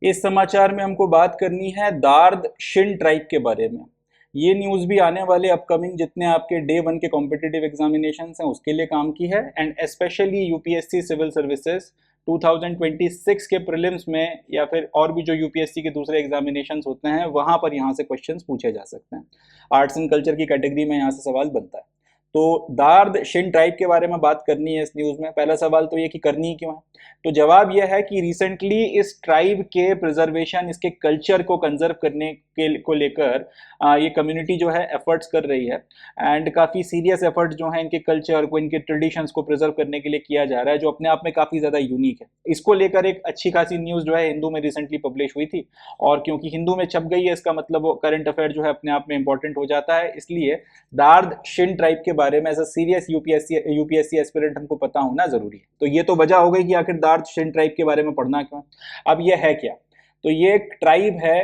इस समाचार में हमको बात करनी है दार्द शिन ट्राइब के बारे में। ये न्यूज़ भी आने वाले अपकमिंग जितने आपके डे वन के कॉम्पिटिटिव एग्जामिनेशन हैं उसके लिए काम की है, and specially UPSC civil services 2026 के प्रीलिम्स में या फिर और भी जो यूपीएससी के दूसरे एग्जामिनेशंस होते हैं वहाँ पर यहाँ से क्वेश्चंस पूछे जा सकते हैं। आर्ट्स एंड कल्चर की कैटेगरी में यहाँ से सवाल बनता है। तो दार्द शिन ट्राइब के बारे में बात करनी है इस न्यूज़ में। पहला सवाल तो ये कि करनी क्यों है, तो जवाब यह है कि रिसेंटली इस ट्राइब के प्रिजर्वेशन, इसके कल्चर को कंजर्व करने के को लेकर ये कम्युनिटी जो है एफर्ट्स कर रही है, एंड काफ़ी सीरियस एफर्ट जो है इनके कल्चर को, इनके ट्रेडिशंस को प्रिजर्व करने के लिए किया जा रहा है, जो अपने आप में काफ़ी ज़्यादा यूनिक है। इसको लेकर एक अच्छी खासी न्यूज़ जो है हिंदू में रिसेंटली पब्लिश हुई थी, और क्योंकि हिंदू में छप गई है इसका मतलब वो करंट अफेयर जो है अपने आप में इंपॉर्टेंट हो जाता है, इसलिए दार्द शिन ट्राइब के बारे में as a serious UPSC aspirant हमको पता होना जरूरी है। तो ये तो वजह हो गई कि आखिर दार्द शिन ट्राइब के बारे में पढ़ना क्यों। अब ये है क्या, तो ये एक ट्राइब है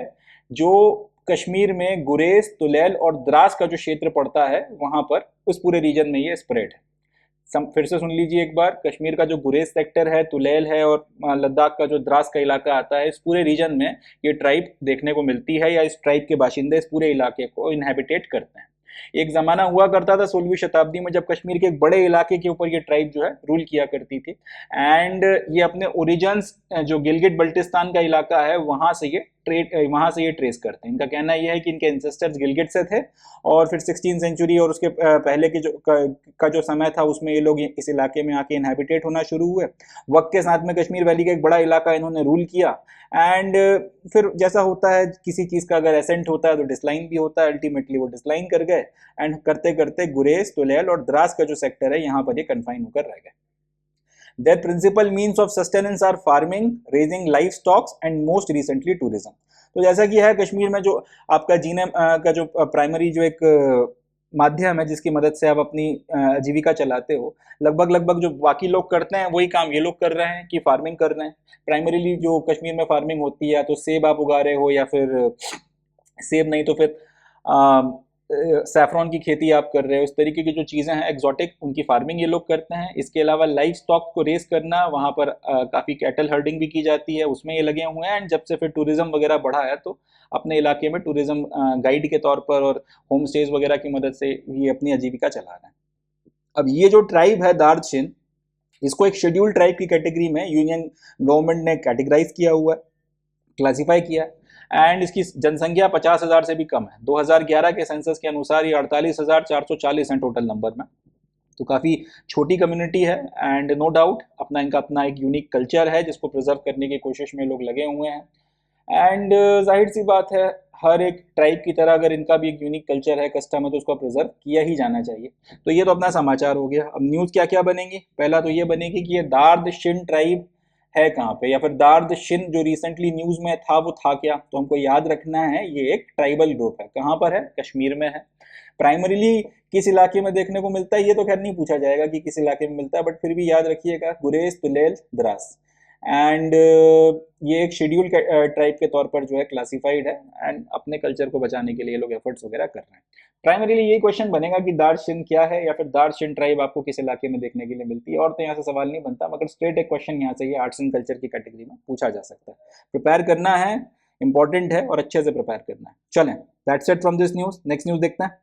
जो कश्मीर में गुरेज, तुलैल और द्रास का जो क्षेत्र पड़ता है वहां पर उस पूरे रीजन में ये स्प्रेड है। फिर से सुन लीजिए एक बार, कश्मीर का जो गुरेज सेक्टर है, तुलैल है और लद्दाख का जो द्रास का इलाका आता है, इस पूरे रीजन में ये ट्राइब देखने को मिलती है, या इस ट्राइब के बाशिंदे इस पूरे इलाके को इनहेबिटेट करते हैं। एक जमाना हुआ करता था 16वीं शताब्दी में जब कश्मीर के एक बड़े इलाके के ऊपर ये ट्राइब जो है रूल किया करती थी, एंड ये अपने ओरिजिन्स जो गिलगिट बल्टिस्तान का इलाका है वहां से ये ट्रेस करते हैं। इनका कहना यह है कि इनके एंसेस्टर्स गिलगिट से थे, और फिर 16 सेंचुरी और उसके पहले के का जो समय था उसमें ये लोग इस इलाके में आके इनहेबिटेट होना शुरू हुए। वक्त के साथ में कश्मीर वैली का एक बड़ा इलाका इन्होंने रूल किया, एंड फिर जैसा होता है किसी चीज़ का अगर एसेंट होता है तो डिसलाइन भी होता है, अल्टीमेटली वो डिसलाइन कर गए, एंड करते करते गुरेज, तुलैल और द्रास का जो सेक्टर है यहाँ पर ये कन्फाइन होकर रह गए। Their principal means of sustenance are farming, raising livestock and most recently tourism। तो जैसा कि है कश्मीर में जो आपका जीने का जो प्राइमरी जो एक माध्यम है जिसकी मदद से आप अपनी आजीविका चलाते हो, लगभग लगभग जो बाकी लोग करते हैं वही काम ये लोग कर रहे हैं कि फार्मिंग कर रहे हैं। प्राइमरीली जो कश्मीर में फार्मिंग होती है, तो सेब आप उगा रहे हो, या फिर सेब नहीं तो फिर सैफरॉन की खेती आप कर रहे हो, इस तरीके की जो चीज़ें हैं एक्जॉटिक, उनकी फार्मिंग ये लोग करते हैं। इसके अलावा लाइव स्टॉक को रेस करना, वहाँ पर काफ़ी कैटल हर्डिंग भी की जाती है, उसमें ये लगे हुए हैं। एंड जब से फिर टूरिज़्म वगैरह बढ़ा है तो अपने इलाके में टूरिज़्म गाइड के तौर पर और होम स्टेज वगैरह की मदद से ये अपनी आजीविका चला रहे हैं। अब ये जो ट्राइब है दार्द शिन, इसको एक शेड्यूल ट्राइब की कैटेगरी में यूनियन गवर्नमेंट ने कैटेगराइज किया हुआ है, क्लासीफाई किया, एंड इसकी जनसंख्या 50,000 से भी कम है। 2011 के सेंसस के अनुसार ये 48,440 है टोटल नंबर में, तो काफ़ी छोटी कम्युनिटी है। एंड नो डाउट इनका अपना एक यूनिक कल्चर है जिसको प्रिजर्व करने की कोशिश में लोग लगे हुए हैं। एंड जाहिर सी बात है, हर एक ट्राइब की तरह अगर इनका भी एक यूनिक कल्चर है, कस्टम है, तो उसको प्रिजर्व किया ही जाना चाहिए। तो ये तो अपना समाचार हो गया। अब न्यूज़ क्या क्या बनेगी, पहला तो ये बनेगी कि ये दार्द शिन ट्राइब है कहाँ पे, या फिर दार्द शिन जो रिसेंटली न्यूज़ में था वो था क्या। तो हमको याद रखना है ये एक ट्राइबल ग्रुप है। कहाँ पर है, कश्मीर में है। प्राइमरीली किस इलाके में देखने को मिलता है ये तो खैर नहीं पूछा जाएगा कि किस इलाके में मिलता है, बट फिर भी याद रखिएगा गुरेज, तुलैल, द्रास। एंड ये एक शेड्यूल ट्राइब के तौर पर जो है क्लासिफाइड है, एंड अपने कल्चर को बचाने के लिए लोग एफर्ट्स वगैरह कर रहे हैं। प्राइमरीली यही क्वेश्चन बनेगा कि दार्द शिन क्या है, या फिर दार्द शिन ट्राइब आपको किस इलाके में देखने के लिए मिलती है। और तो यहाँ से सवाल नहीं बनता, मगर स्ट्रेट एक क्वेश्चन यहाँ से ये आर्ट्स एंड कल्चर की कैटेगरी में पूछा जा सकता है। प्रिपेयर करना है, इंपॉर्टेंट है, और अच्छे से प्रिपेयर करना है। चलें, that's it from this news. Next news देखते हैं।